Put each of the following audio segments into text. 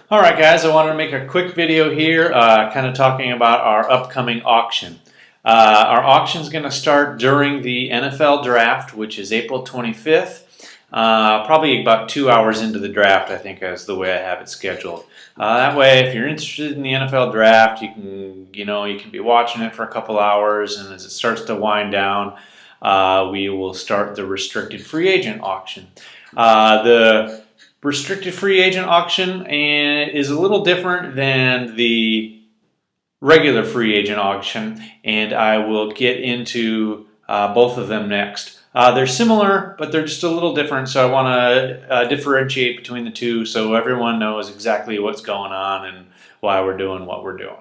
Alright guys, I wanted to make a quick video here kind of talking about our upcoming auction. Our auction is going to start during the NFL draft, which is April 25th. Probably about 2 hours into the draft, I think, is the way I have it scheduled. That way, if you're interested in the NFL draft, you can be watching it for a couple hours, and as it starts to wind down, we will start the restricted free agent auction. The restricted free agent auction is a little different than the regular free agent auction, and I will get into both of them next. They're similar, but they're just a little different, so I want to differentiate between the two so everyone knows exactly what's going on and why we're doing what we're doing.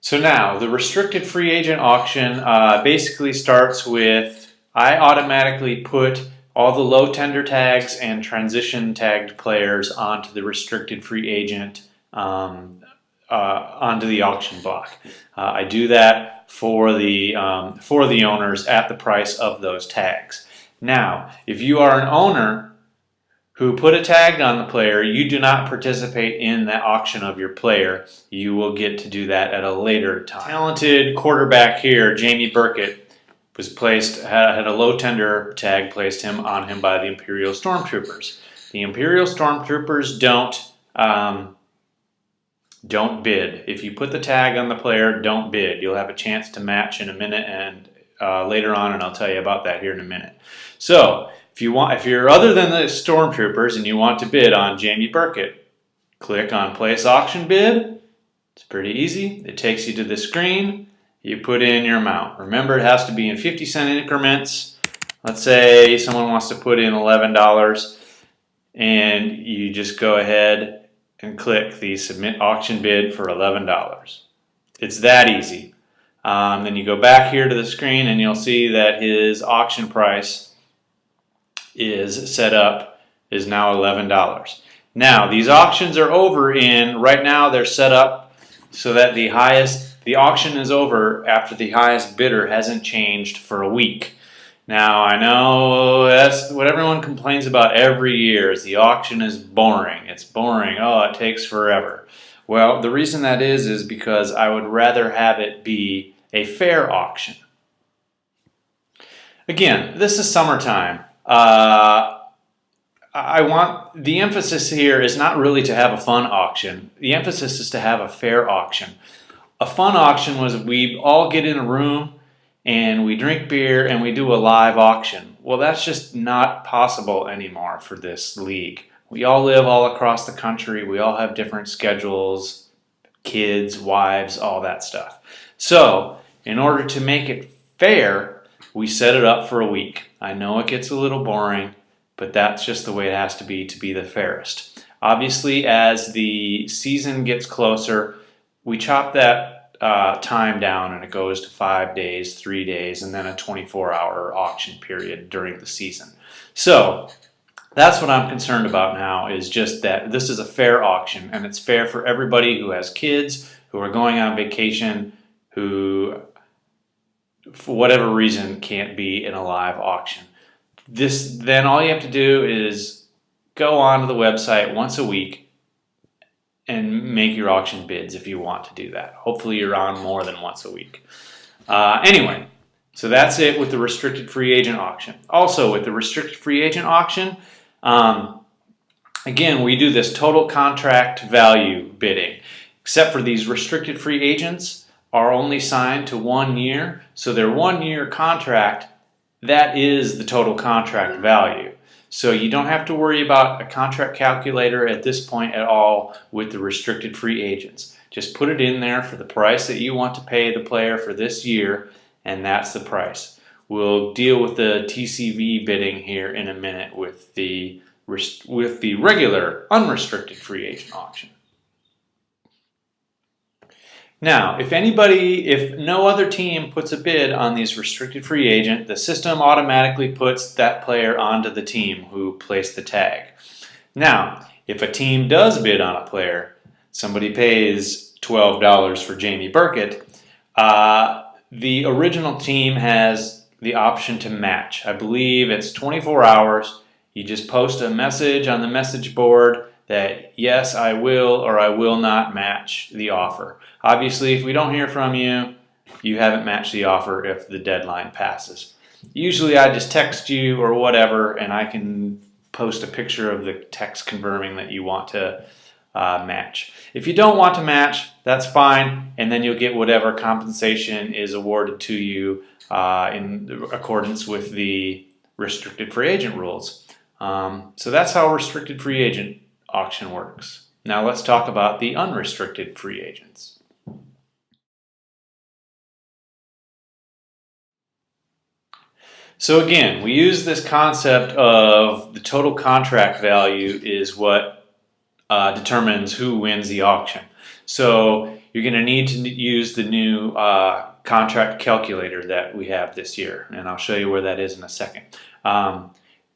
So now, the restricted free agent auction basically starts with, I automatically put all the low tender tags and transition tagged players onto the restricted free agent, onto the auction block. I do that for the owners at the price of those tags. Now, if you are an owner who put a tag on the player, you do not participate in the auction of your player. You will get to do that at a later time. Talented quarterback here, Jamie Burkett, was had a low tender tag placed on him by the Imperial Stormtroopers. The Imperial Stormtroopers don't bid. If you put the tag on the player, don't bid. You'll have a chance to match in a minute and later on, and I'll tell you about that here in a minute. So, if you're other than the Stormtroopers and you want to bid on Jamie Burkett, click on Place Auction Bid. It's pretty easy. It takes you to the screen. You put in your amount. Remember, it has to be in 50-cent increments. Let's say someone wants to put in $11, and you just go ahead and click the Submit Auction Bid for $11. It's that easy. Then you go back here to the screen, and you'll see that his auction price is now $11. Now these auctions are over right now they're set up so that the auction is over after the highest bidder hasn't changed for a week. Now I know that's what everyone complains about every year is the auction is boring. It's boring. Oh, it takes forever. Well, the reason that is because I would rather have it be a fair auction. Again, this is summertime. The emphasis here is not really to have a fun auction. The emphasis is to have a fair auction. A fun auction was we all get in a room and we drink beer and we do a live auction. Well, that's just not possible anymore for this league. We all live all across the country. We all have different schedules, kids, wives, all that stuff. So, in order to make it fair, we set it up for a week. I know it gets a little boring, but that's just the way it has to be the fairest. Obviously, as the season gets closer, we chop that time down and it goes to 5 days, 3 days, and then a 24-hour auction period during the season. So that's what I'm concerned about now, is just that this is a fair auction, and it's fair for everybody who has kids, who are going on vacation, who for whatever reason can't be in a live auction. Then all you have to do is go onto the website once a week and make your auction bids if you want to do that. Hopefully you're on more than once a week. Anyway, so that's it with the restricted free agent auction. Also with the restricted free agent auction, again, we do this total contract value bidding, except for these restricted free agents are only signed to 1 year, so their 1 year contract, that is the total contract value. So you don't have to worry about a contract calculator at this point at all with the restricted free agents. Just put it in there for the price that you want to pay the player for this year, and that's the price. We'll deal with the TCV bidding here in a minute with the regular unrestricted free agent auction. Now, if no other team puts a bid on these restricted free agent, the system automatically puts that player onto the team who placed the tag. Now, if a team does bid on a player, somebody pays $12 for Jamie Burkett, the original team has the option to match. I believe it's 24 hours. You just post a message on the message board that yes, I will or I will not match the offer. Obviously, if we don't hear from you, you haven't matched the offer if the deadline passes. Usually I just text you or whatever, and I can post a picture of the text confirming that you want to match. If you don't want to match, that's fine, and then you'll get whatever compensation is awarded to you in accordance with the restricted free agent rules. So that's how restricted free agent auction works. Now let's talk about the unrestricted free agents. So again, we use this concept of the total contract value is what determines who wins the auction. So you're going to need to use the new contract calculator that we have this year, and I'll show you where that is in a second.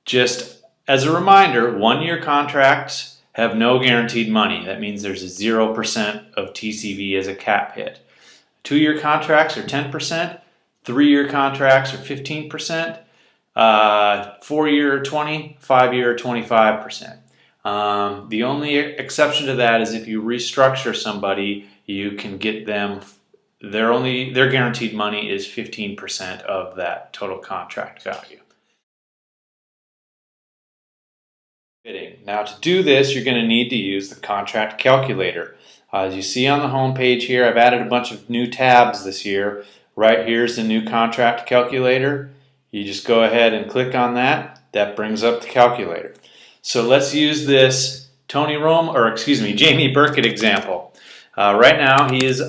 Just as a reminder, 1-year contracts have no guaranteed money. That means there's a 0% of TCV as a cap hit. 2-year contracts are 10%, 3-year contracts are 15%, 4-year 20%, 5-year 25%. The only exception to that is if you restructure somebody, you can get them, their guaranteed money is 15% of that total contract value. Now to do this, you're going to need to use the contract calculator. As you see on the home page here, I've added a bunch of new tabs this year. Right here's the new contract calculator. You just go ahead and click on that. That brings up the calculator. So let's use this Jamie Burkett example. Right now he is,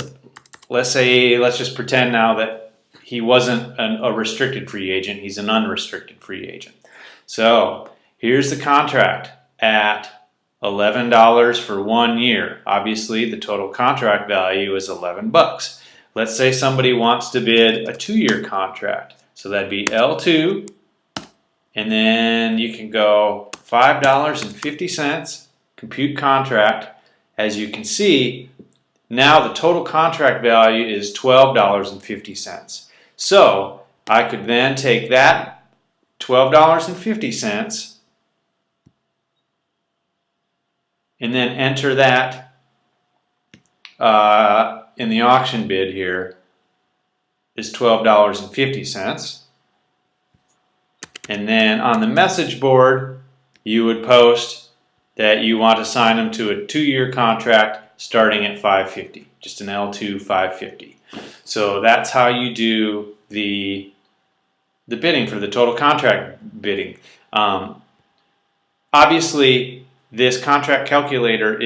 let's just pretend now that he wasn't a restricted free agent, he's an unrestricted free agent. So here's the contract at $11 for 1 year. Obviously the total contract value is $11. Let's say somebody wants to bid a 2-year contract. So that'd be L2, and then you can go $5.50, compute contract. As you can see, now the total contract value is $12.50. So I could then take that $12.50 and then enter that in the auction bid here is $12.50. And then on the message board, you would post that you want to sign them to a 2-year contract starting at $5.50, just an L2 $5.50. So that's how you do the bidding for the total contract bidding. Obviously, this contract calculator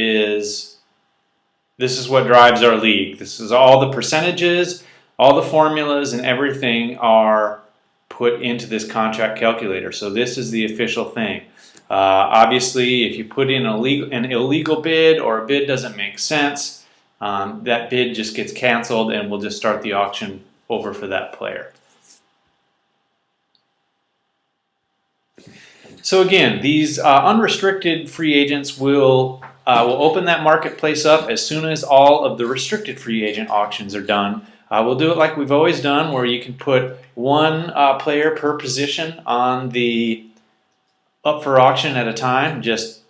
this is what drives our league. This is all the percentages, all the formulas and everything are put into this contract calculator. So this is the official thing. Obviously, if you put in an illegal bid or a bid doesn't make sense, that bid just gets canceled and we'll just start the auction over for that player. So again, these unrestricted free agents will open that marketplace up as soon as all of the restricted free agent auctions are done. We'll do it like we've always done, where you can put one player per position on the up for auction at a time. Just,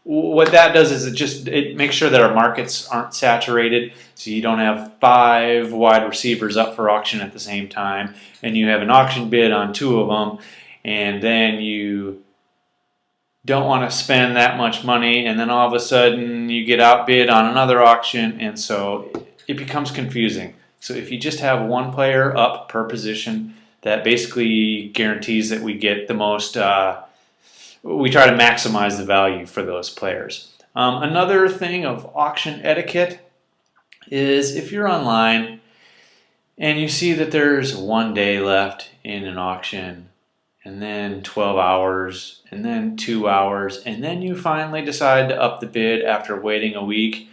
what that does is it makes sure that our markets aren't saturated, so you don't have 5 wide receivers up for auction at the same time, and you have an auction bid on 2 of them, and then you don't want to spend that much money, and then all of a sudden you get outbid on another auction, and so it becomes confusing. So if you just have one player up per position, that basically guarantees that we get the most, we try to maximize the value for those players. Another thing of auction etiquette is if you're online and you see that there's 1 day left in an auction, and then 12 hours, and then 2 hours, and then you finally decide to up the bid after waiting a week,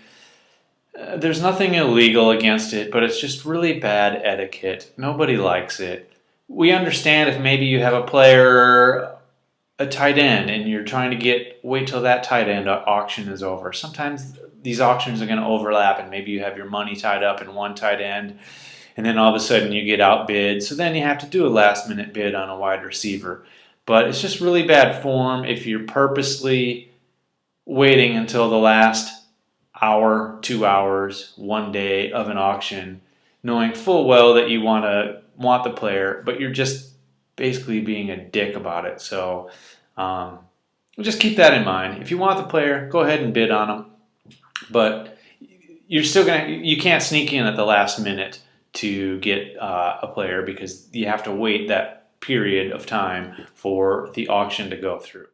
there's nothing illegal against it, but it's just really bad etiquette. Nobody likes it. We understand if maybe you have a player, a tight end, and you're trying to wait till that tight end auction is over. Sometimes these auctions are going to overlap, and maybe you have your money tied up in one tight end, and then all of a sudden you get outbid, so then you have to do a last minute bid on a wide receiver. But it's just really bad form if you're purposely waiting until the last hour, 2 hours, 1 day of an auction, knowing full well that you want the player, but you're just basically being a dick about it. So just keep that in mind. If you want the player, go ahead and bid on them, but you can't sneak in at the last minute to get a player, because you have to wait that period of time for the auction to go through.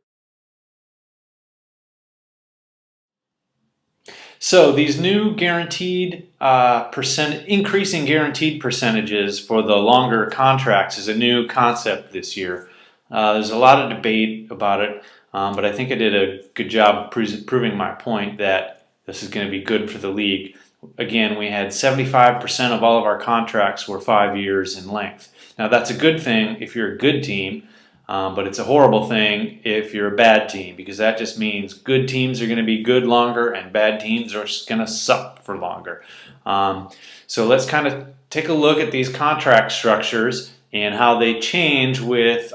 So these new guaranteed increasing guaranteed percentages for the longer contracts is a new concept this year. There's a lot of debate about it, but I think I did a good job of proving my point that this is going to be good for the league. Again, we had 75% of all of our contracts were 5 years in length. Now that's a good thing if you're a good team, but it's a horrible thing if you're a bad team, because that just means good teams are going to be good longer and bad teams are going to suck for longer. So let's kind of take a look at these contract structures and how they change with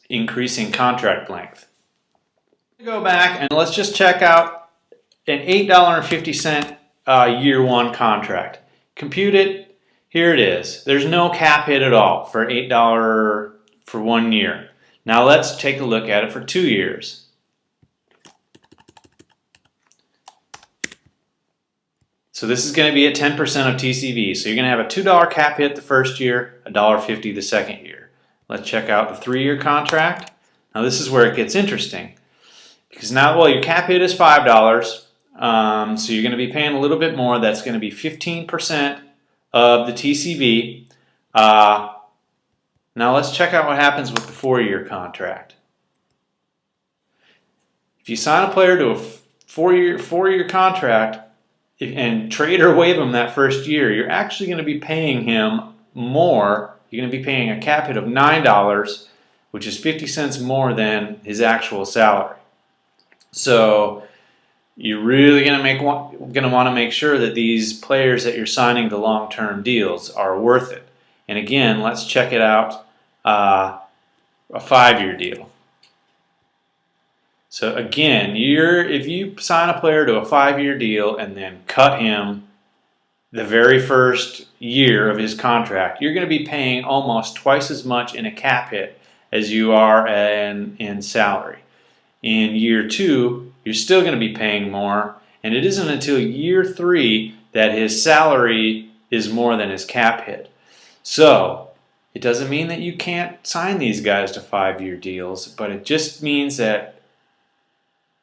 increasing contract length. Go back and let's just check out an $8.50 year one contract. Compute it. Here it is. There's no cap hit at all for $8 for 1 year. Now let's take a look at it for 2 years. So this is going to be at 10% of TCV. So you're going to have a $2 cap hit the first year, $1.50 the second year. Let's check out the 3-year contract. Now this is where it gets interesting, because now, well, your cap hit is $5, so you're going to be paying a little bit more. That's going to be 15% of the TCV. Now let's check out what happens with the 4-year contract. If you sign a player to a four-year contract and trade or waive him that first year, you're actually going to be paying him more. You're going to be paying a cap hit of $9, which is 50 cents more than his actual salary. So you're really going to want to make sure that these players that you're signing to long-term deals are worth it. And again, let's check it out, a 5-year deal. So again, if you sign a player to a 5-year deal and then cut him the very first year of his contract, you're going to be paying almost twice as much in a cap hit as you are in salary. In year 2, you're still going to be paying more, and it isn't until year 3 that his salary is more than his cap hit. So it doesn't mean that you can't sign these guys to 5-year deals, but it just means that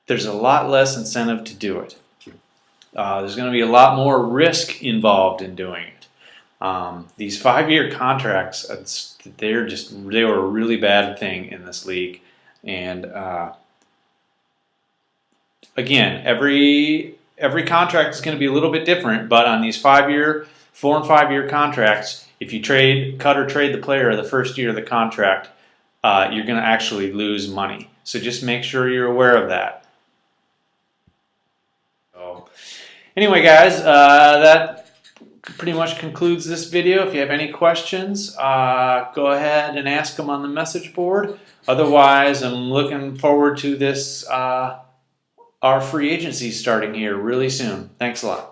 there's a lot less incentive to do it. There's going to be a lot more risk involved in doing it. These 5-year contracts, they were a really bad thing in this league, and again, every contract is going to be a little bit different, but on these 4 and 5-year contracts, if you cut or trade the player the first year of the contract, you're going to actually lose money. So just make sure you're aware of that. So anyway, guys, that pretty much concludes this video. If you have any questions, go ahead and ask them on the message board. Otherwise, I'm looking forward to this our free agency starting here really soon. Thanks a lot.